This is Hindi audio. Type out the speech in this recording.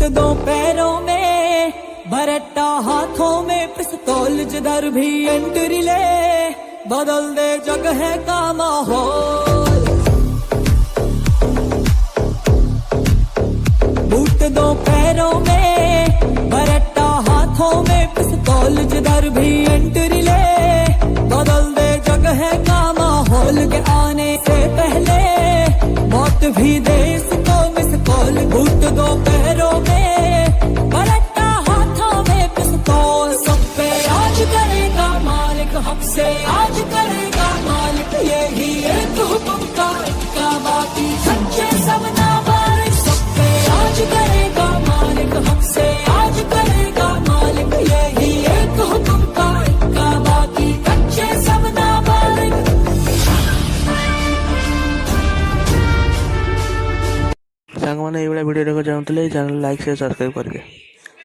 बूट दो पैरों में बरट्टा हाथों में पिस्तौल जिधर भी एंट्री ले बदल दे जगह का माहौल। बूट दो पैरों में बरट्टा हाथों में पिस्तौल जिधर भी एंट्री ले बदल दे जगह का माहौल के आने से पहले मौत भी दे इसको मिस कॉल। बूट दो पैरों में बरट्टा हाथों में पिस्तौल। सब पे आज करेगा मालिक, हमसे आज करेगा मालिक, यही एक हुक्म का बाकी सच्चे सब नाबालिग। सब पे आज करेगा मालिक, हमसे आज करेगा मालिक, यही एक हुक्म का बाकी सच्चे सब नाबालिग। सांग मैंने ये भिडियो देखा चाहूँ चैनल लाइक शेयर सब्सक्राइब करेंगे।